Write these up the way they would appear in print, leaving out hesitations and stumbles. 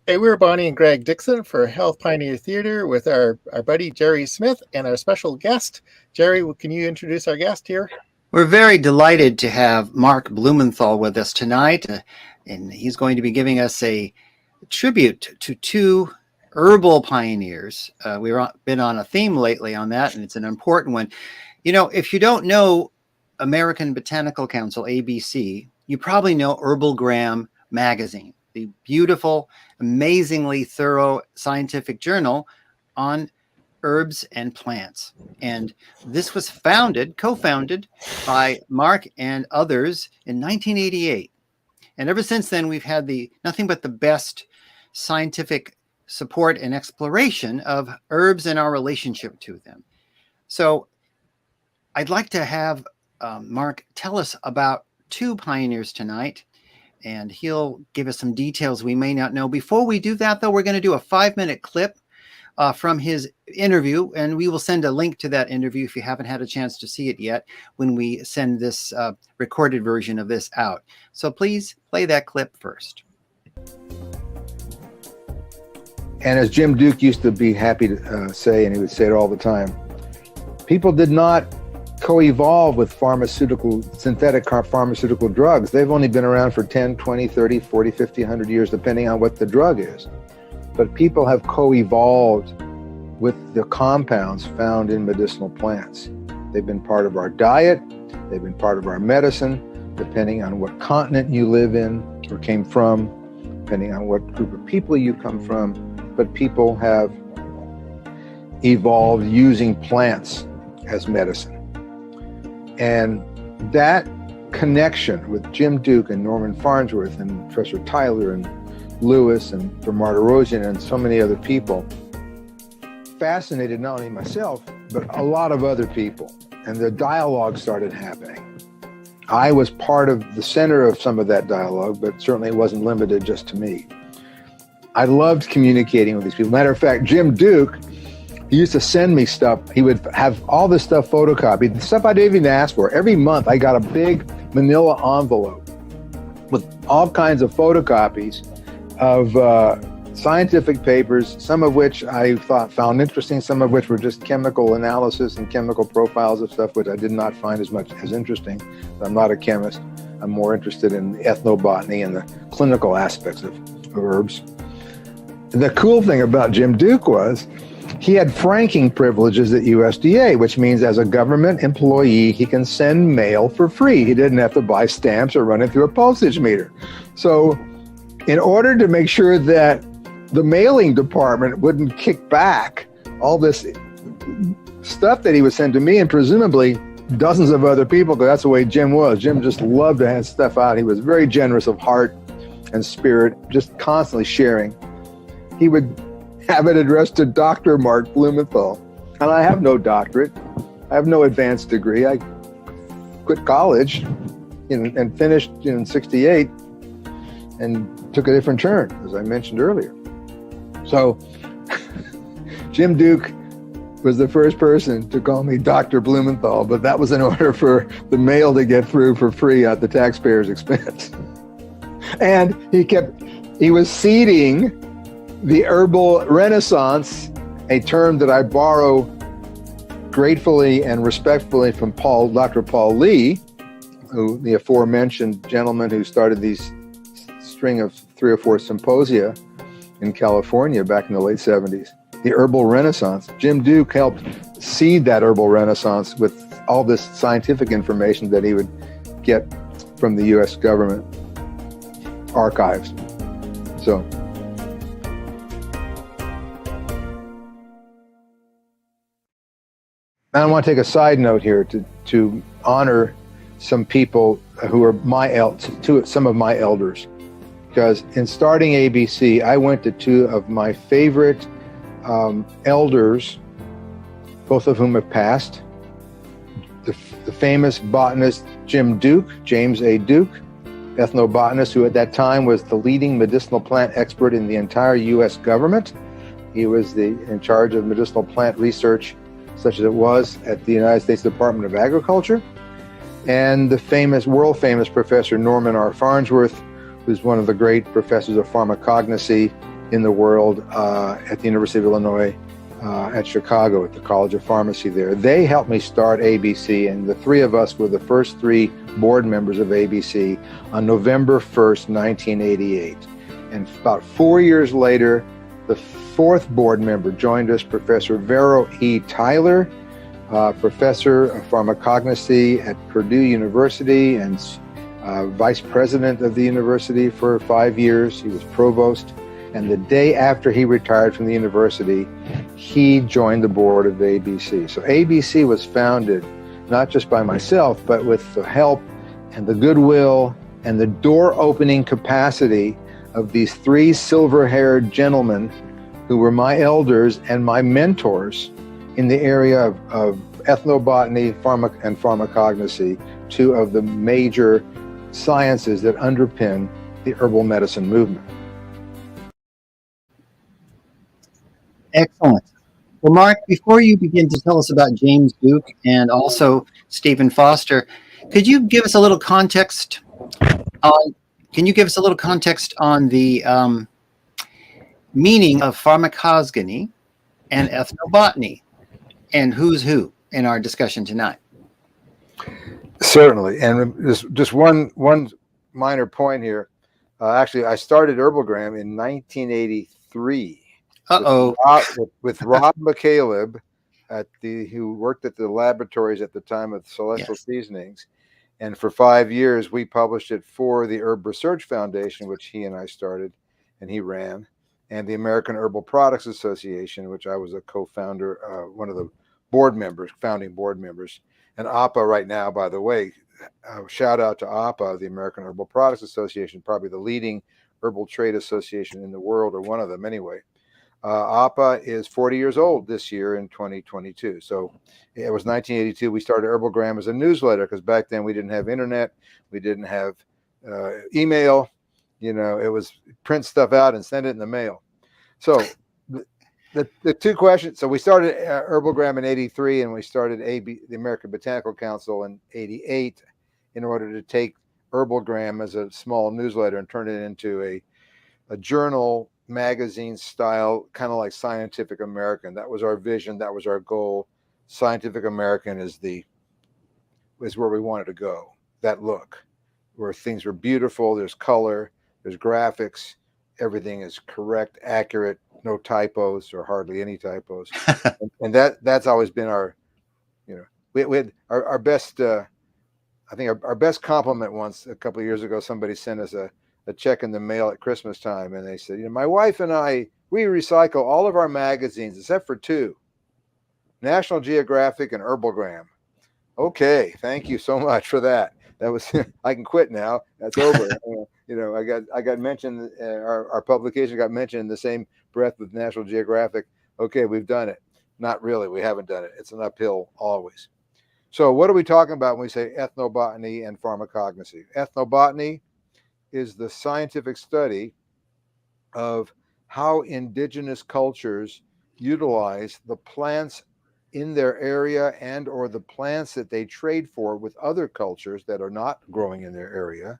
Hey, we're Bonnie and Greg Dixon for Health Pioneer Theater with our buddy Jerry Smith and our special guest. Jerry, can you introduce our guest here? We're very delighted to have Mark Blumenthal with us tonight, and he's going to be giving us a tribute to two herbal pioneers. We've been on a theme lately on that, and it's an important one. You know, if you don't know American Botanical Council, ABC, you probably know Herbalgram magazine, the beautiful, amazingly thorough scientific journal on herbs and plants. And this was co-founded by Mark and others in 1988. And ever since then, we've had nothing but the best scientific support and exploration of herbs and our relationship to them. So I'd like to have Mark tell us about two pioneers tonight, and he'll give us some details we may not know. Before we do that, though, we're going to do a 5-minute clip from his interview, and we will send a link to that interview if you haven't had a chance to see it yet when we send this recorded version of this out. So please play that clip first. And as Jim Duke used to be happy to say, and he would say it all the time, people did not co-evolve with synthetic pharmaceutical drugs. They've only been around for 10, 20, 30, 40, 50, 100 years, depending on what the drug is. But people have co-evolved with the compounds found in medicinal plants. They've been part of our diet, they've been part of our medicine, depending on what continent you live in or came from, depending on what group of people you come from. But people have evolved using plants as medicine. And that connection with Jim Duke and Norman Farnsworth and Professor Tyler and Lewis and Bernard Erosian and so many other people fascinated not only myself, but a lot of other people. And the dialogue started happening. I was part of the center of some of that dialogue, but certainly it wasn't limited just to me. I loved communicating with these people. Matter of fact, Jim Duke, he used to send me stuff. He would have all this stuff photocopied, the stuff I didn't even ask for. Every month I got a big manila envelope with all kinds of photocopies of scientific papers, some of which I found interesting, some of which were just chemical analysis and chemical profiles of stuff which I did not find as much as interesting. I'm not a chemist. I'm more interested in ethnobotany and the clinical aspects of herbs. The cool thing about Jim Duke was he had franking privileges at USDA, which means as a government employee, he can send mail for free. He didn't have to buy stamps or run it through a postage meter. So in order to make sure that the mailing department wouldn't kick back all this stuff that he would send to me and presumably dozens of other people, because that's the way Jim was. Jim just loved to hand stuff out. He was very generous of heart and spirit, just constantly sharing. He would have it addressed to Dr. Mark Blumenthal. And I have no doctorate. I have no advanced degree. I quit college and finished in 68 and took a different turn, as I mentioned earlier. So Jim Duke was the first person to call me Dr. Blumenthal, but that was in order for the mail to get through for free at the taxpayer's expense. And he was seeding the herbal renaissance, a term that I borrow gratefully and respectfully from Dr. Paul Lee, who the aforementioned gentleman who started these string of 3 or 4 symposia in California back in the late 70s. The herbal renaissance. Jim Duke helped seed that herbal renaissance with all this scientific information that he would get from the U.S. government archives. So. I want to take a side note here to honor some people who are some of my elders. Because in starting ABC, I went to 2 of my favorite elders, both of whom have passed. The famous botanist Jim Duke, James A. Duke, ethnobotanist who at that time was the leading medicinal plant expert in the entire U.S. government. He was in charge of medicinal plant research, such as it was at the United States Department of Agriculture. And the world famous Professor Norman R. Farnsworth, who's one of the great professors of pharmacognosy in the world at the University of Illinois at Chicago at the College of Pharmacy there. They helped me start ABC, and the three of us were the first three board members of ABC on November 1st, 1988. And about 4 years later, the fourth board member joined us, Professor Vero E. Tyler, professor of pharmacognosy at Purdue University and vice president of the university for 5 years. He was provost. And the day after he retired from the university, he joined the board of ABC. So ABC was founded not just by myself, but with the help and the goodwill and the door-opening capacity of these three silver-haired gentlemen who were my elders and my mentors in the area of ethnobotany and pharmacognosy, two of the major sciences that underpin the herbal medicine movement. Excellent. Well, Mark, before you begin to tell us about James Duke and also Stephen Foster, could you give us a little context on the meaning of pharmacogony and ethnobotany and who's who in our discussion tonight? Certainly. And just one minor point here. Actually, I started Herbalgram in 1983. With Rob McCaleb who worked at the laboratories at the time of Celestial Seasonings. And for 5 years, we published it for the Herb Research Foundation, which he and I started and he ran, and the American Herbal Products Association, which I was a co-founder, one of the founding board members. And APA right now, by the way, shout out to APA, the American Herbal Products Association, probably the leading herbal trade association in the world, or one of them anyway. APA is 40 years old this year in 2022. So it was 1982. We started Herbalgram as a newsletter because back then we didn't have internet. We didn't have email. It was print stuff out and send it in the mail. So the two questions. So we started Herbalgram in 83 and we started the American Botanical Council in 88 in order to take Herbalgram as a small newsletter and turn it into a journal magazine style, kind of like Scientific American. That was our vision. That was our goal. Scientific American is where we wanted to go. That look, where things were beautiful. There's color. There's graphics. Everything is correct, accurate. No typos or hardly any typos. and that's always been our, we had our best. I think our best compliment once a couple of years ago. Somebody sent us a check in the mail at Christmas time, and they said, my wife and I, we recycle all of our magazines except for two, National Geographic and Herbalgram. Okay, thank you so much for that. That was I can quit now. That's over. I got mentioned. Our publication got mentioned in the same breath with National Geographic. Okay, we've done it. Not really. We haven't done it. It's an uphill always. So what are we talking about when we say ethnobotany and pharmacognosy? Ethnobotany is the scientific study of how indigenous cultures utilize the plants in their area and or the plants that they trade for with other cultures that are not growing in their area,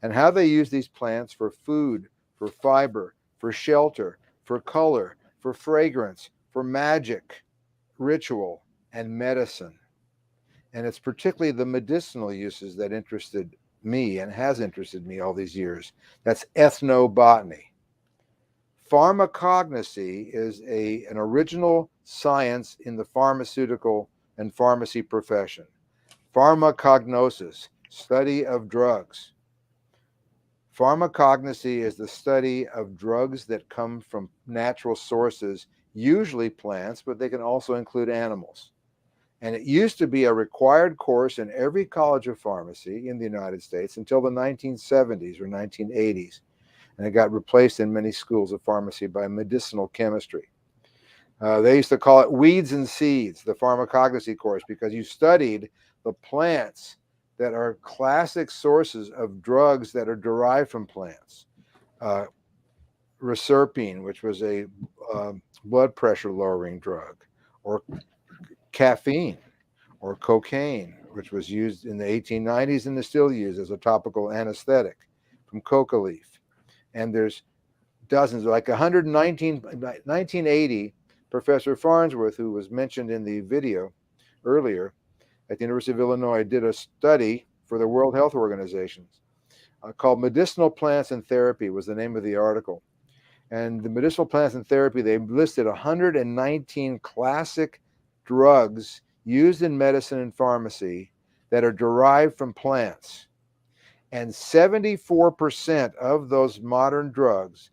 and how they use these plants for food, for fiber, for shelter, for color, for fragrance, for magic, ritual, and medicine. And it's particularly the medicinal uses that interested me and has interested me all these years. That's ethnobotany. Pharmacognosy is an original science in the pharmaceutical and pharmacy profession. Pharmacognosis, study of drugs. Pharmacognosy is the study of drugs that come from natural sources, usually plants, but they can also include animals. And it used to be a required course in every college of pharmacy in the United States until the 1970s or 1980s. And it got replaced in many schools of pharmacy by medicinal chemistry. They used to call it weeds and seeds, the pharmacognosy course, because you studied the plants that are classic sources of drugs that are derived from plants. Reserpine, which was a blood pressure lowering drug, or caffeine, or cocaine, which was used in the 1890s and is still used as a topical anesthetic from coca leaf. And there's dozens, like 1980, Professor Farnsworth, who was mentioned in the video earlier at the University of Illinois, did a study for the World Health Organization called Medicinal Plants and Therapy was the name of the article. And the medicinal plants and therapy, they listed 119 classic drugs used in medicine and pharmacy that are derived from plants. And 74% of those modern drugs,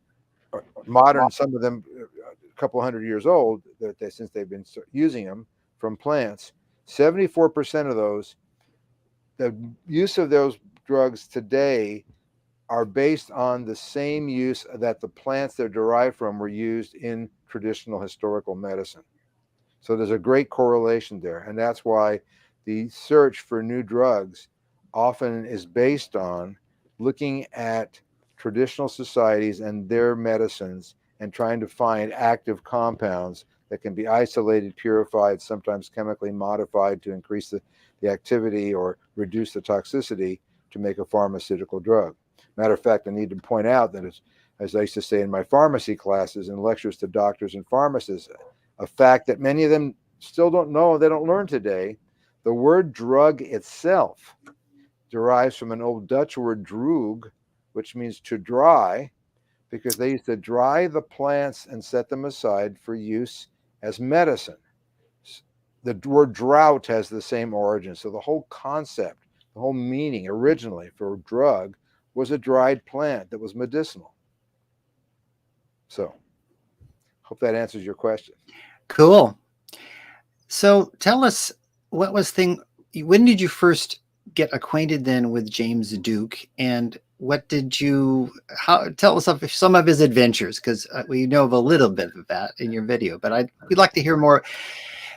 modern, some of them a couple hundred years old, since they've been using them from plants, 74% of those, the use of those drugs today are based on the same use that the plants they're derived from were used in traditional historical medicine. So there's a great correlation there. And that's why the search for new drugs often is based on looking at traditional societies and their medicines and trying to find active compounds that can be isolated, purified, sometimes chemically modified to increase the activity or reduce the toxicity to make a pharmaceutical drug. Matter of fact, I need to point out that, as I used to say in my pharmacy classes and lectures to doctors and pharmacists, a fact that many of them still don't know, they don't learn today, the word drug itself derives from an old Dutch word droog, which means to dry, because they used to dry the plants and set them aside for use as medicine. The word drought has the same origin. So the whole concept, the whole meaning originally for drug was a dried plant that was medicinal. So hope that answers your question. Cool. So tell us, when did you first get acquainted then with James Duke, and tell us of some of his adventures, because we know of a little bit of that in your video, but we'd like to hear more.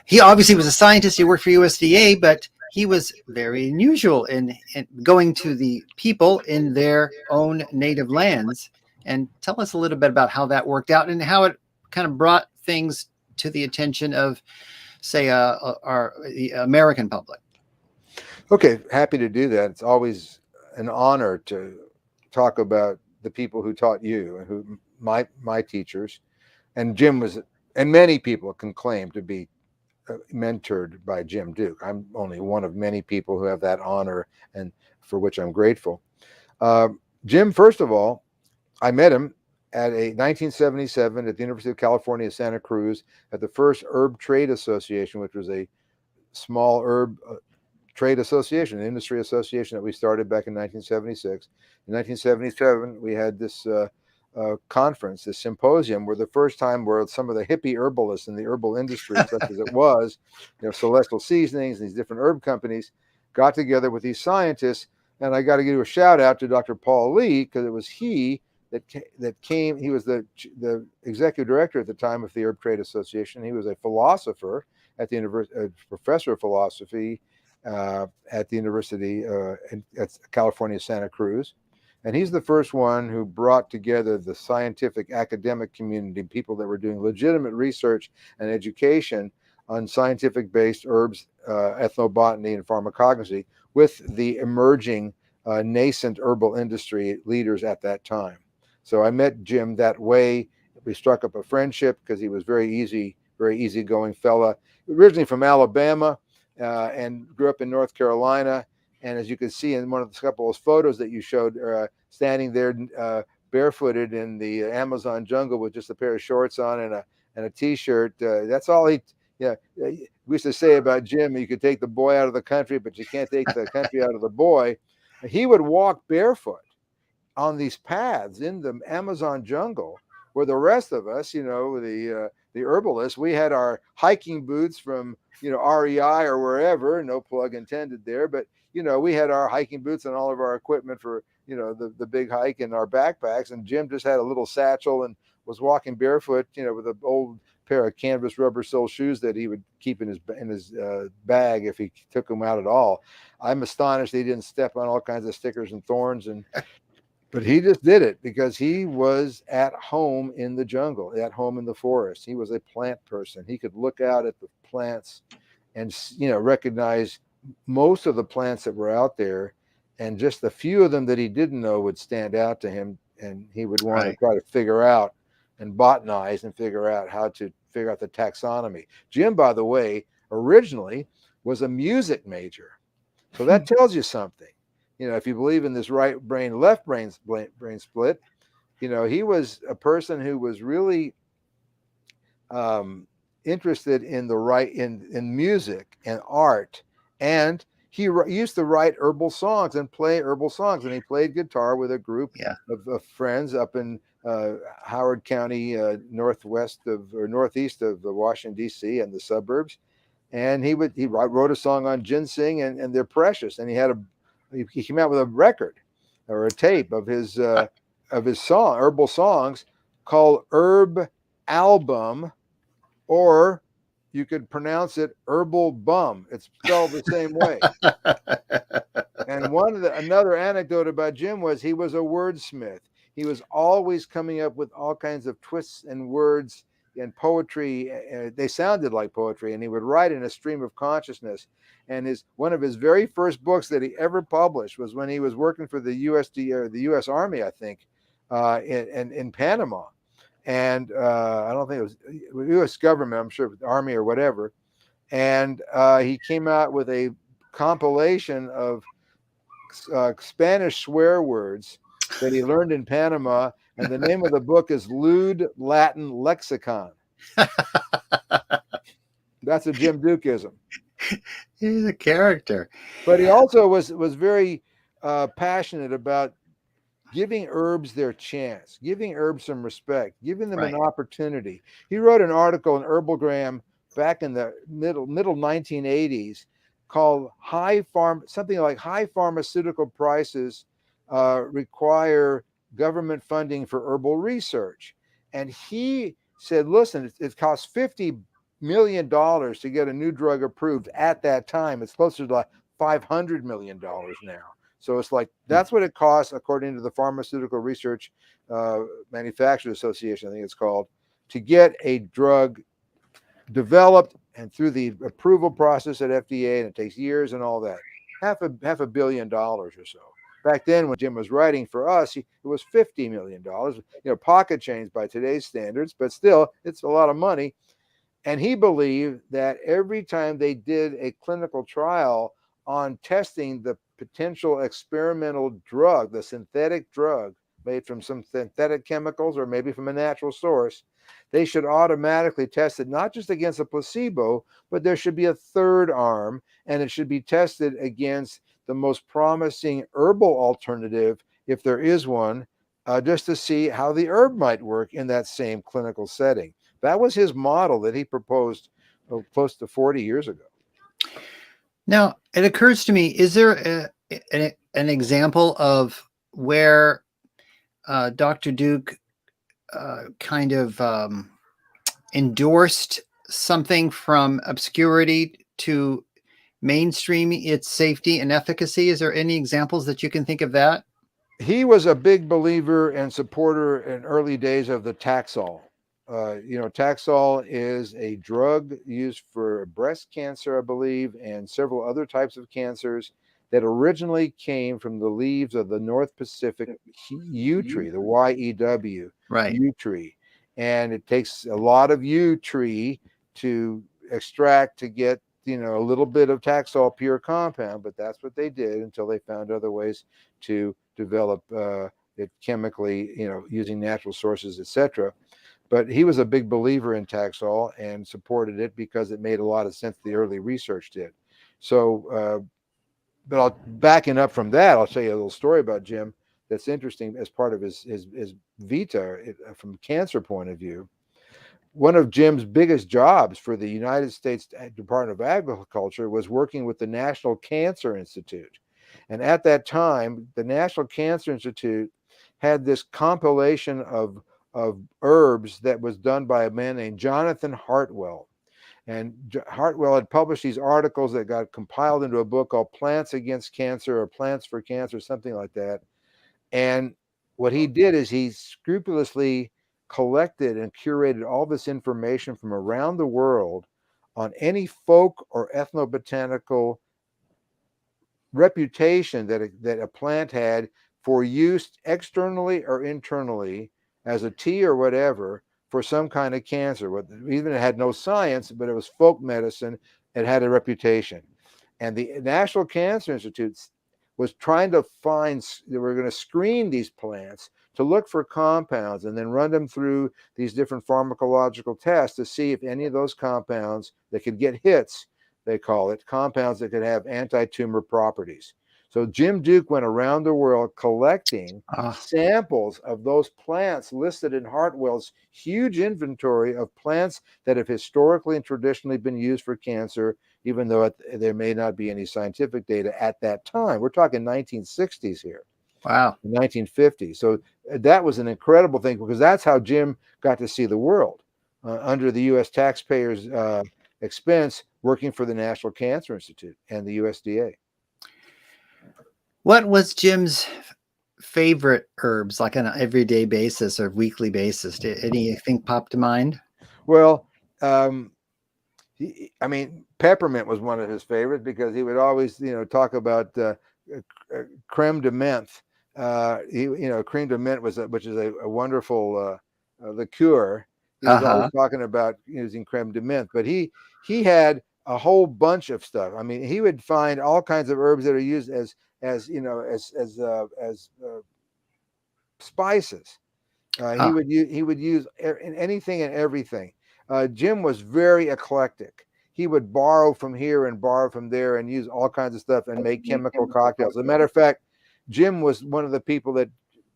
He obviously was a scientist, he worked for USDA, but he was very unusual in going to the people in their own native lands. And tell us a little bit about how that worked out and how it kind of brought things to the attention of, say, the American public. Okay, happy to do that. It's always an honor to talk about the people who taught you and who my teachers. And Jim was, and many people can claim to be mentored by Jim Duke. I'm only one of many people who have that honor, and for which I'm grateful. Jim, first of all, I met him at 1977 at the University of California, Santa Cruz, at the first Herb Trade Association, which was a small herb trade association, an industry association that we started back in 1976. In 1977, we had this conference, this symposium, where the first time where some of the hippie herbalists in the herbal industry, such as it was, Celestial Seasonings, these different herb companies, got together with these scientists. And I got to give a shout out to Dr. Paul Lee, because it was he that came. He was the executive director at the time of the Herb Trade Association. He was a philosopher at the university, a professor of philosophy at the University at California, Santa Cruz. And he's the first one who brought together the scientific academic community, people that were doing legitimate research and education on scientific-based herbs, ethnobotany, and pharmacognosy with the emerging nascent herbal industry leaders at that time. So I met Jim that way. We struck up a friendship because he was very easygoing fella, originally from Alabama and grew up in North Carolina. And as you can see in one of the couple of photos that you showed, standing there barefooted in the Amazon jungle with just a pair of shorts on and a t-shirt. That's all he. Yeah, we used to say about Jim, you could take the boy out of the country, but you can't take the country out of the boy. He would walk barefoot on these paths in the Amazon jungle, where the rest of us, the herbalists, we had our hiking boots from REI or wherever, no plug intended there, but we had our hiking boots and all of our equipment for the big hike in our backpacks, and Jim just had a little satchel and was walking barefoot, with an old pair of canvas rubber sole shoes that he would keep in his bag if he took them out at all. I'm astonished he didn't step on all kinds of stickers and thorns, but he just did it because he was at home in the jungle, at home in the forest. He was a plant person. He could look out at the plants and recognize most of the plants that were out there, and just a few of them that he didn't know would stand out to him and he would want to try to figure out and botanize and figure out how to figure out the taxonomy. Jim, by the way, originally was a music major. So that tells you something. If you believe in this right brain, left brain split, he was a person who was really interested in in music and art, and he used to write herbal songs and play herbal songs, and he played guitar with a group of friends up in Howard County, northeast of Washington D.C. and the suburbs. And he wrote a song on ginseng, and they're precious. And he came out with a record or a tape of his herbal songs called Herb Album, or you could pronounce it Herbal Bum. It's spelled the same way. And another anecdote about Jim was he was a wordsmith. He was always coming up with all kinds of twists and words and poetry. They sounded like poetry, and he would write in a stream of consciousness. And one of his very first books that he ever published was when he was working for the the U.S. Army, I think, in Panama. And I don't think it was U.S. government, I'm sure, the Army or whatever. And he came out with a compilation of Spanish swear words that he learned in Panama. And the name of the book is Lewd Latin Lexicon. That's a Jim Dukeism. He's a character. But he also was very passionate about giving herbs their chance, giving herbs some respect, giving them an opportunity. He wrote an article in Herbalgram back in the middle 1980s called something like High Pharmaceutical Prices Require Government Funding for Herbal Research. And he said, listen, it costs $50 million to get a new drug approved at that time. It's closer to like $500 million now. So it's like, that's what it costs, according to the Pharmaceutical Research Manufacturers Association, I think it's called, to get a drug developed and through the approval process at FDA, and it takes years and all that. Half a billion dollars or so. Back then, when Jim was writing for us, it was $50 million, pocket change by today's standards, but still, it's a lot of money. And he believed that every time they did a clinical trial on testing the potential experimental drug, the synthetic drug made from some synthetic chemicals or maybe from a natural source, they should automatically test it not just against a placebo, but there should be a third arm, and it should be tested against the most promising herbal alternative, if there is one, just to see how the herb might work in that same clinical setting. That was his model that he proposed close to 40 years ago. Now, it occurs to me, is there an example of where Dr. Duke kind of endorsed something from obscurity to mainstream its safety and efficacy? Is there any examples that you can think of that? He was a big believer and supporter in early days of the Taxol. Taxol is a drug used for breast cancer, I believe, and several other types of cancers that originally came from the leaves of the North Pacific yew tree, the YEW yew tree. And it takes a lot of yew tree to extract to get, a little bit of Taxol pure compound, but that's what they did until they found other ways to develop it chemically, using natural sources, etc. But he was a big believer in Taxol and supported it because it made a lot of sense. The early research did. So, but backing up from that, I'll tell you a little story about Jim that's interesting as part of his vita from cancer point of view. One of Jim's biggest jobs for the United States Department of Agriculture was working with the National Cancer Institute. And at that time, the National Cancer Institute had this compilation of herbs that was done by a man named Jonathan Hartwell. And Hartwell had published these articles that got compiled into a book called Plants Against Cancer or Plants for Cancer, something like that. And what he did is he scrupulously collected and curated all this information from around the world on any folk or ethnobotanical reputation that a plant had for use externally or internally as a tea or whatever for some kind of cancer. Even it had no science, but it was folk medicine. It had a reputation. And the National Cancer Institute was trying to find, they were going to screen these plants to look for compounds and then run them through these different pharmacological tests to see if any of those compounds that could get hits, they call it, compounds that could have anti-tumor properties. So Jim Duke went around the world collecting samples of those plants listed in Hartwell's huge inventory of plants that have historically and traditionally been used for cancer, even though there may not be any scientific data at that time. We're talking 1960s here. Wow. 1950s. So that was an incredible thing, because that's how Jim got to see the world, under the U.S. taxpayers' expense, working for the National Cancer Institute and the USDA. What was Jim's favorite herbs, like on an everyday basis or weekly basis? Did anything pop to mind? Well, peppermint was one of his favorites, because he would always, talk about creme de menthe. Creme de menthe which is a wonderful liqueur. He was always talking about using creme de menthe, but he had a whole bunch of stuff. I mean, he would find all kinds of herbs that are used as spices. He would use anything and everything. Jim was very eclectic. He would borrow from here and borrow from there and use all kinds of stuff and make chemical cocktails. As a matter of fact, Jim was one of the people that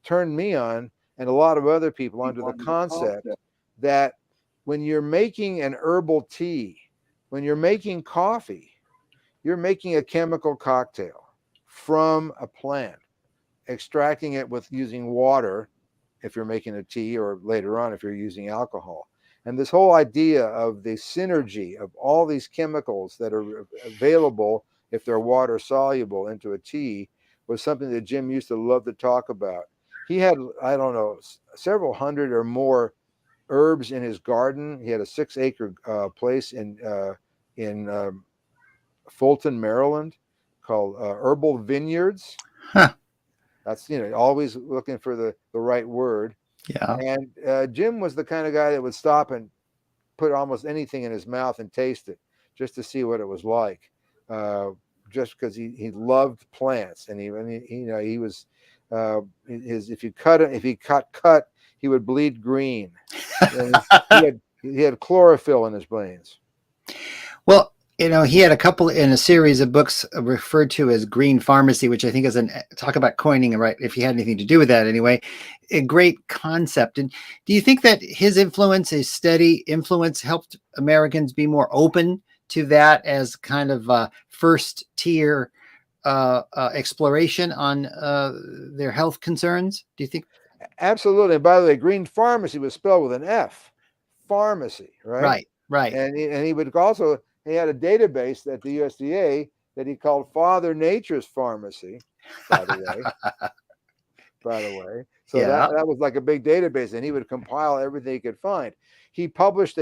turned me on, and a lot of other people, onto the concept that when you're making an herbal tea, when you're making coffee, you're making a chemical cocktail from a plant, extracting it with using water if you're making a tea, or later on if you're using alcohol. And this whole idea of the synergy of all these chemicals that are available if they're water soluble into a tea was something that Jim used to love to talk about. He had, I don't know, several hundred or more herbs in his garden. He had a 6-acre place in Fulton, Maryland, called Herbal Vineyards. Huh. That's, always looking for the right word. Yeah. And Jim was the kind of guy that would stop and put almost anything in his mouth and taste it just to see what it was like. Just because he loved plants, and he was if he cut, he would bleed green. he had chlorophyll in his brains. Well, he had a couple in a series of books referred to as Green Pharmacy, which I think is talk about coining, right? If he had anything to do with that anyway, a great concept. And do you think that his influence, his steady influence, helped Americans be more open to that as kind of first tier exploration on their health concerns? Do you think? Absolutely. And by the way, Green Pharmacy was spelled with an F. Pharmacy, right? Right. And he would also, he had a database at the USDA that he called Father Nature's Pharmacy, by the way. So that was like a big database, and he would compile everything he could find. He wrote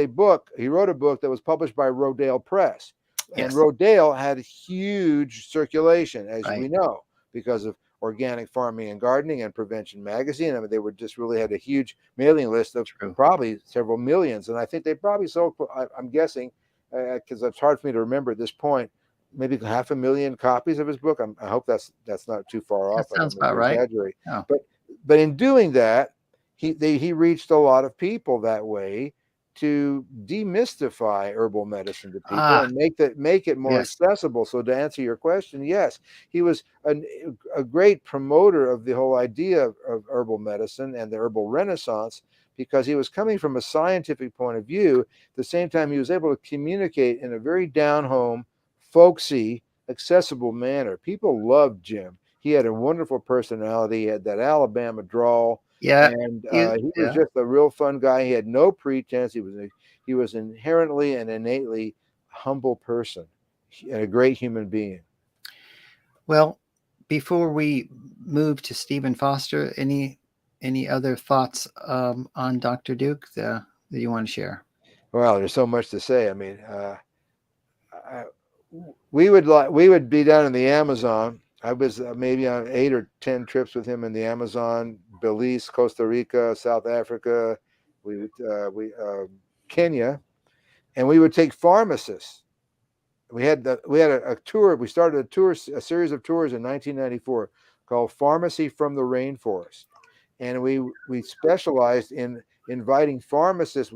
a book that was published by Rodale Press. And Rodale had huge circulation, as we know, because of Organic Farming and Gardening and Prevention Magazine. I mean, they were just really had a huge mailing list of probably several millions. And I think they probably sold, I'm guessing, because it's hard for me to remember at this point, maybe 500,000 copies of his book. I hope that's not too far off. That sounds about right. Yeah. But in doing that, he reached a lot of people that way to demystify herbal medicine to people and make it more accessible. So to answer your question, yes, he was a great promoter of the whole idea of herbal medicine and the herbal renaissance, because he was coming from a scientific point of view. At the same time, he was able to communicate in a very down-home, folksy, accessible manner. People loved Jim. He had a wonderful personality. He had that Alabama drawl. Yeah, and he was just a real fun guy. He had no pretense. He was inherently and innately humble person and a great human being. Well, before we move to Stephen Foster, any other thoughts on Dr. Duke that you want to share? Well, there's so much to say. I mean, we would be down in the Amazon I was maybe on 8 or 10 trips with him in the Amazon, Belize, Costa Rica, South Africa, Kenya, and we would take pharmacists. We had a tour. We started a series of tours in 1994 called Pharmacy from the Rainforest, and we specialized in inviting pharmacists.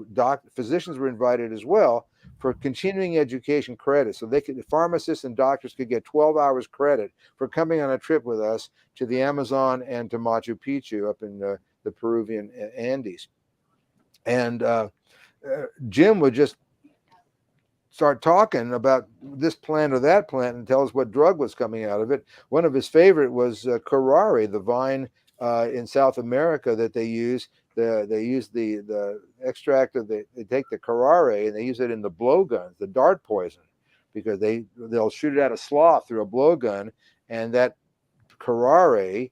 Physicians were invited as well for continuing education credit, so pharmacists and doctors could get 12 hours credit for coming on a trip with us to the Amazon and to Machu Picchu up in the Peruvian Andes. And Jim would just start talking about this plant or that plant and tell us what drug was coming out of it. One of his favorite was curare, the vine in South America that they use. They use the extract of they take the curare and they use it in the blowguns, the dart poison, because they'll shoot it out of sloth through a blowgun, and that curare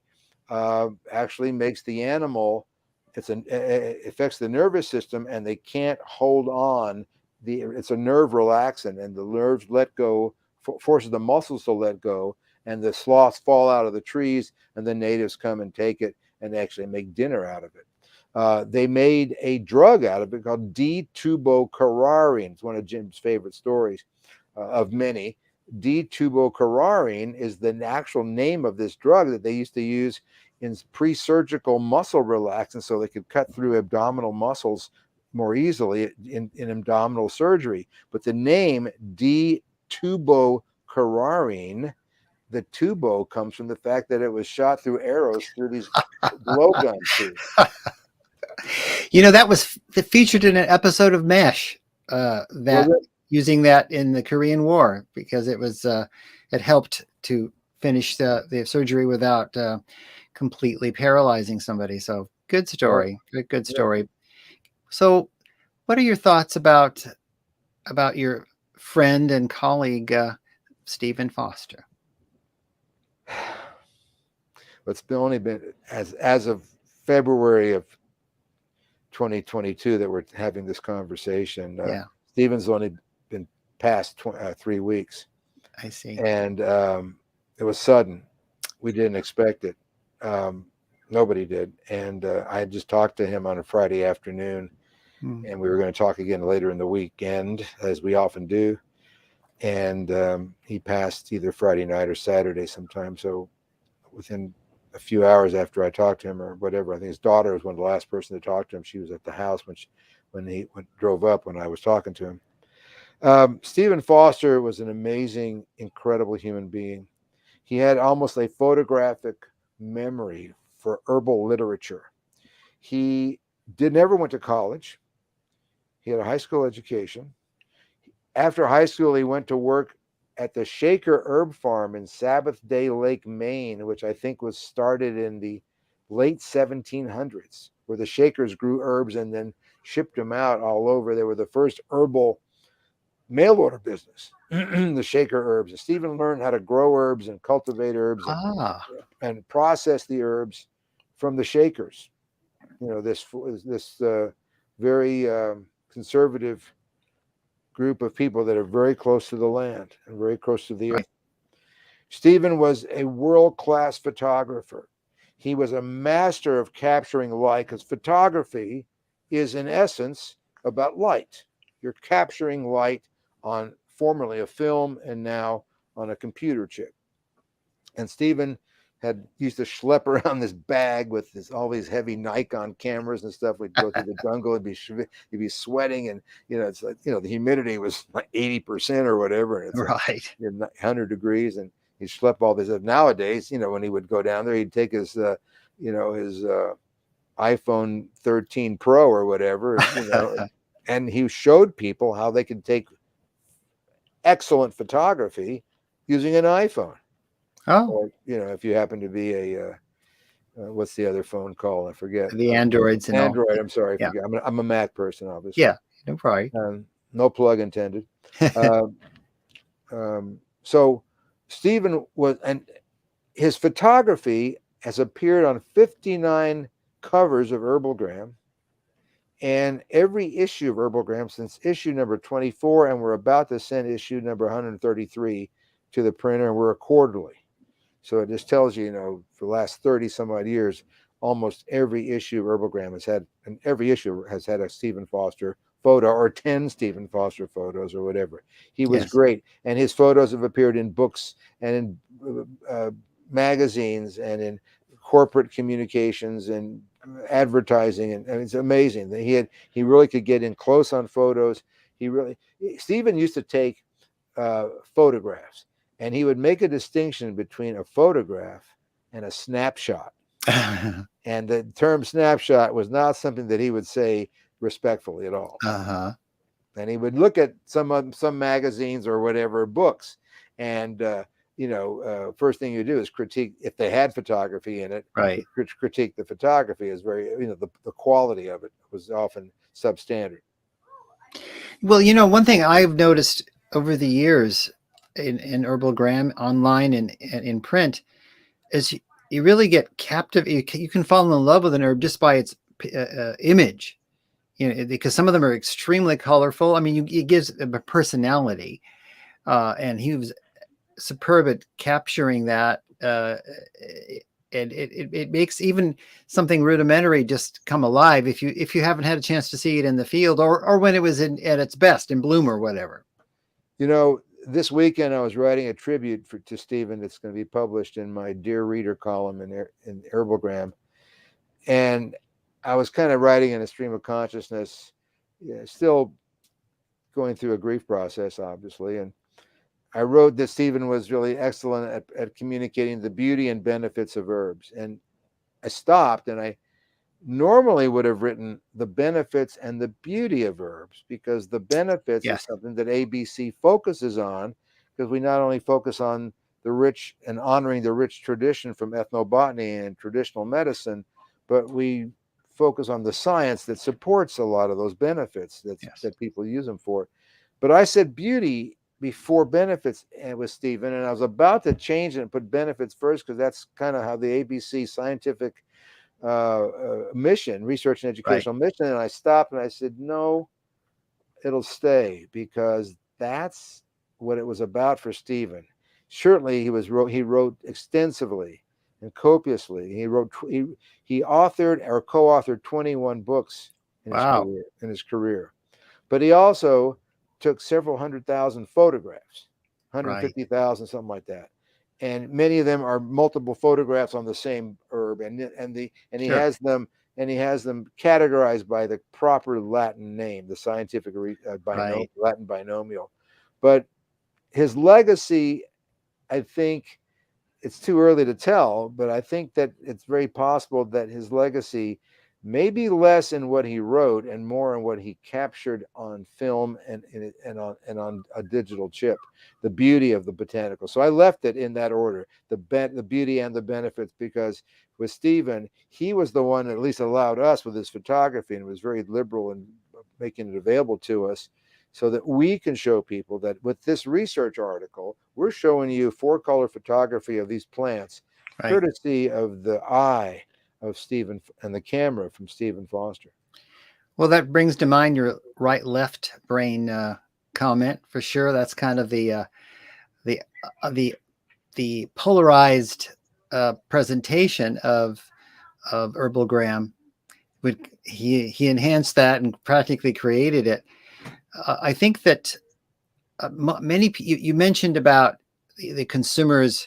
actually makes the animal. It affects the nervous system, and they can't hold on. It's a nerve relaxant, and the nerves let go, forces the muscles to let go, and the sloths fall out of the trees, and the natives come and take it and actually make dinner out of it. They made a drug out of it called D-tubocurarine. It's one of Jim's favorite stories of many. D-tubocurarine is the actual name of this drug that they used to use in pre-surgical muscle relaxants so they could cut through abdominal muscles more easily in abdominal surgery. But the name D-tubocurarine, the tubo comes from the fact that it was shot through arrows through these blowgun tubes. That was featured in an episode of MASH, using that in the Korean War, because it helped to finish the surgery without completely paralyzing somebody. So good story. Good story. Yeah. So what are your thoughts about your friend and colleague, Stephen Foster? It's only been as of February of 2022 that we're having this conversation. Stephen's only been past 3 weeks. I see. And it was sudden. We didn't expect it. Nobody did. And I had just talked to him on a Friday afternoon, and we were going to talk again later in the weekend, as we often do. And he passed either Friday night or Saturday sometime. So within a few hours after I talked to him or whatever, I think his daughter was one of the last person to talk to him. She was at the house when he drove up when I was talking to him. Stephen Foster was an amazing, incredible human being. He had almost a photographic memory for herbal literature. He never went to college. He had a high school education. After high school, he went to work at the Shaker Herb Farm in Sabbath Day Lake, Maine, which I think was started in the late 1700s, where the Shakers grew herbs and then shipped them out all over. They were the first herbal mail order business, the Shaker herbs. And Stephen learned how to grow herbs and cultivate herbs and process the herbs from the Shakers. This very conservative group of people that are very close to the land and very close to the earth. Stephen was a world-class photographer. He was a master of capturing light, because photography is in essence about light. You're capturing light on formerly a film and now on a computer chip. And Stephen used to schlep around this bag with all these heavy Nikon cameras and stuff. We'd go through the jungle, he'd be sweating, and it's like the humidity was like 80% or whatever, and it's right, 100 degrees, and he'd schlep all this. Nowadays, when he would go down there, he'd take his his iPhone 13 Pro or whatever, and he showed people how they could take excellent photography using an iPhone. Or, if you happen to be a what's the other phone called? I forget. The Androids. Android. I'm sorry. Yeah. I'm a Mac person, obviously. Yeah, no problem. No plug intended. So Stephen and his photography has appeared on 59 covers of Herbalgram, and every issue of Herbalgram since issue number 24, and we're about to send issue number 133 to the printer, and we're a quarterly. So it just tells you, for the last 30 some odd years, almost every issue of Herbalgram and every issue has had a Stephen Foster photo or 10 Stephen Foster photos or whatever. He was Yes. great. And his photos have appeared in books and in magazines and in corporate communications and advertising. And it's amazing that he really could get in close on photos. Stephen used to take photographs, and he would make a distinction between a photograph and a snapshot. And the term snapshot was not something that he would say respectfully at all. Uh-huh. And he would look at some magazines or whatever books, and first thing you do is critique if they had photography in it. Right. Critique the photography is very, the quality of it was often substandard. Well, one thing I've noticed over the years in Herbalgram online and in print is you really get captivated. You can fall in love with an herb just by its image, because some of them are extremely colorful. I mean, it gives them a personality, and he was superb at capturing that. And it makes even something rudimentary just come alive if you haven't had a chance to see it in the field or when it was at its best in bloom or whatever. This weekend I was writing a tribute to Stephen that's going to be published in my Dear Reader column in Herbalgram, and I was kind of writing in a stream of consciousness, still going through a grief process, obviously, and I wrote that Stephen was really excellent at communicating the beauty and benefits of herbs. And I stopped, and I normally would have written the benefits and the beauty of herbs, because the benefits Yes. is something that ABC focuses on, because we not only focus on the rich and honoring the rich tradition from ethnobotany and traditional medicine, but we focus on the science that supports a lot of those benefits that people use them for. But I said beauty before benefits with Stephen, and I was about to change it and put benefits first, because that's kind of how the ABC scientific mission, research and educational mission. And I stopped and I said, no, it'll stay, because that's what it was about for Stephen. Certainly he wrote extensively and copiously. He authored or co-authored 21 books in his career. But he also took several 100,000 photographs, 150,000, something like that. And many of them are multiple photographs on the same herb, and he has them categorized by the proper Latin name, the scientific Latin binomial. But his legacy, I think it's too early to tell, but I think that it's very possible that his legacy maybe less in what he wrote and more in what he captured on film and on a digital chip, the beauty of the botanical. So I left it in that order, the beauty and the benefits, because with Stephen, he was the one that at least allowed us with his photography, and was very liberal in making it available to us, so that we can show people that with this research article, we're showing you 4-color photography of these plants, courtesy of the eye of Stephen and the camera from Stephen Foster. Well, that brings to mind your right-left brain comment for sure. That's kind of the polarized presentation of Herbalgram. He enhanced that and practically created it. I think that many you mentioned about the consumers'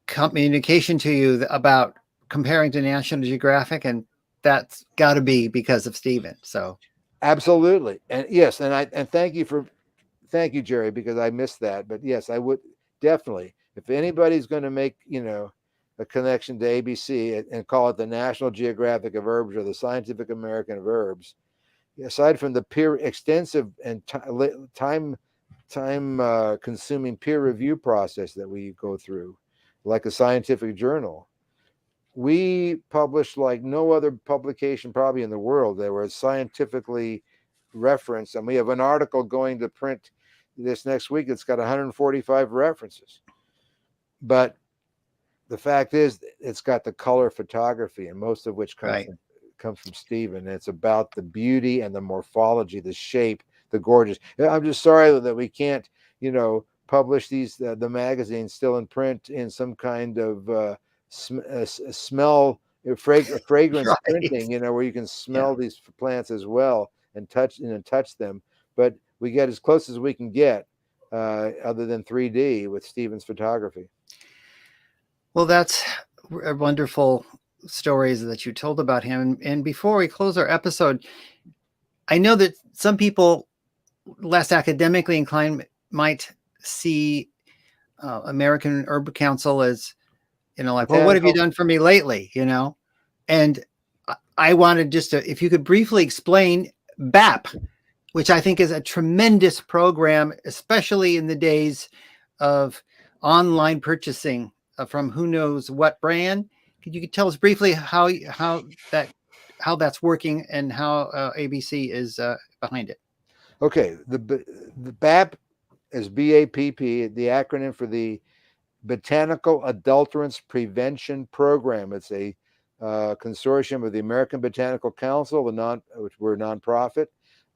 communication to you about comparing to National Geographic, and that's got to be because of Stephen. So absolutely, and yes, and thank you, Jerry, because I missed that. But yes, I would definitely, if anybody's going to make a connection to ABC and call it the National Geographic of Herbs or the Scientific American of Herbs, aside from the extensive and time consuming peer review process that we go through, like a scientific journal, we publish like no other publication probably in the world that was scientifically referenced. And we have an article going to print this next week that's got 145 references. But the fact is, it's got the color photography, and most of which comes from Stephen. It's about the beauty and the morphology, the shape, the gorgeous. I'm just sorry that we can't, publish these the magazines still in print in some kind of smell fragrance Right. printing, where you can Yeah. smell these plants as well and touch them. But we get as close as we can get, other than 3D with Stephen's photography. Well, that's wonderful stories that you told about him. And before we close our episode, I know that some people less academically inclined might see American Herb Council as, like, well, what have you Botanical. done for me lately? And I wanted just to, if you could briefly explain BAP, which I think is a tremendous program, especially in the days of online purchasing from who knows what brand. Could you tell us briefly how that's working and how ABC is behind it? Okay, the BAP is BAPP, the acronym for the Botanical Adulterants Prevention Program. It's a consortium of the American Botanical Council, which we're a nonprofit,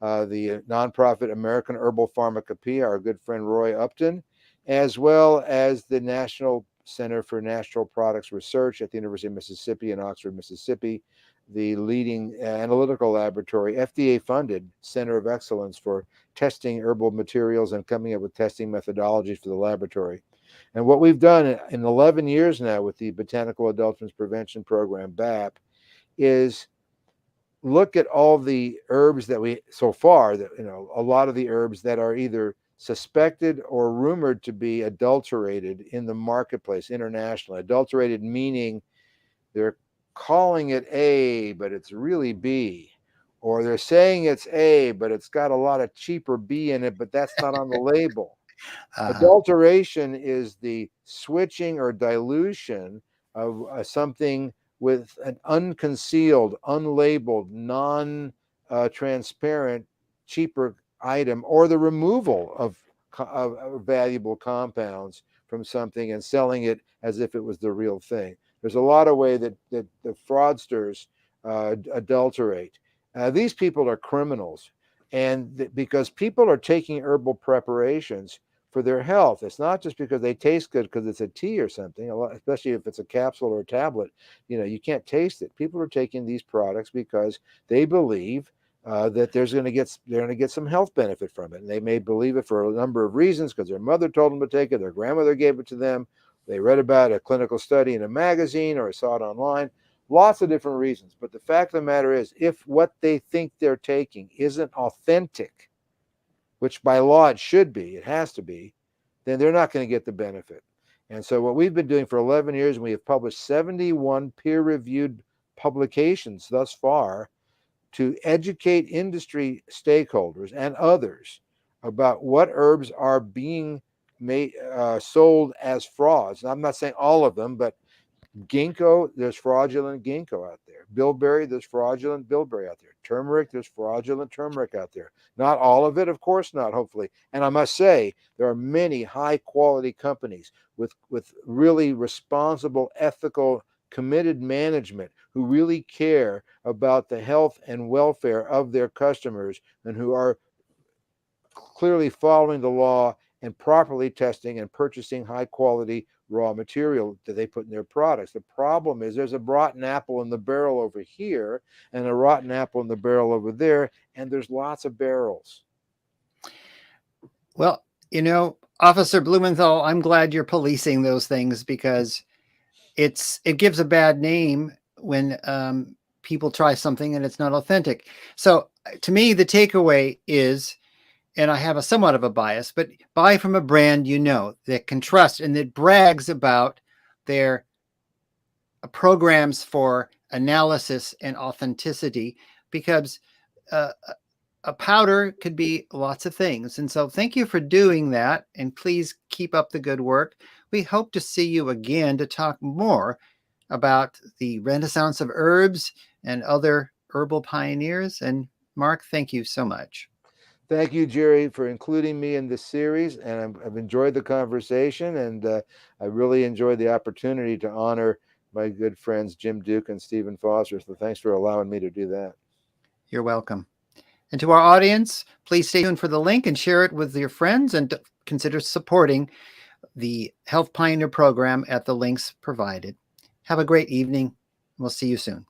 the nonprofit American Herbal Pharmacopoeia, our good friend Roy Upton, as well as the National Center for Natural Products Research at the University of Mississippi in Oxford, Mississippi, the leading analytical laboratory, FDA-funded Center of Excellence for testing herbal materials and coming up with testing methodologies for the laboratory. And what we've done in 11 years now with the Botanical Adulterants Prevention Program, BAP, is look at all the herbs that so far, a lot of the herbs that are either suspected or rumored to be adulterated in the marketplace internationally. Adulterated meaning they're calling it A, but it's really B. Or they're saying it's A, but it's got a lot of cheaper B in it, but that's not on the label. Adulteration is the switching or dilution of something with an unconcealed, unlabeled, non-transparent, cheaper item, or the removal of valuable compounds from something and selling it as if it was the real thing. There's a lot of way that the fraudsters adulterate. These people are criminals, and because people are taking herbal preparations for their health. It's not just because they taste good because it's a tea or something, especially if it's a capsule or a tablet. You can't taste it. People are taking these products because they believe that they're going to get some health benefit from it. And they may believe it for a number of reasons, because their mother told them to take it, their grandmother gave it to them, they read about a clinical study in a magazine or saw it online. Lots of different reasons. But the fact of the matter is, if what they think they're taking isn't authentic, which by law it should be, it has to be, then they're not going to get the benefit. And so what we've been doing for 11 years, and we have published 71 peer-reviewed publications thus far to educate industry stakeholders and others about what herbs are being sold as frauds. And I'm not saying all of them, but ginkgo, there's fraudulent ginkgo out there. Bilberry, there's fraudulent bilberry out there. Turmeric, there's fraudulent turmeric out there. Not all of it, of course not, hopefully. And I must say, there are many high-quality companies with really responsible, ethical, committed management who really care about the health and welfare of their customers and who are clearly following the law and properly testing and purchasing high-quality raw material that they put in their products. The problem is there's a rotten apple in the barrel over here and a rotten apple in the barrel over there, and there's lots of barrels. Well, Officer Blumenthal, I'm glad you're policing those things, because it gives a bad name when people try something and it's not authentic. So to me, the takeaway is, and I have somewhat of a bias, but buy from a brand that can trust and that brags about their programs for analysis and authenticity, because a powder could be lots of things. And so thank you for doing that, and please keep up the good work. We hope to see you again to talk more about the renaissance of herbs and other herbal pioneers. And Mark, thank you so much. Thank you, Jerry, for including me in this series, and I've enjoyed the conversation, and I really enjoyed the opportunity to honor my good friends Jim Duke and Stephen Foster. So thanks for allowing me to do that. You're welcome. And to our audience, please stay tuned for the link and share it with your friends, and consider supporting the Health Pioneer program at the links provided. Have a great evening. We'll see you soon.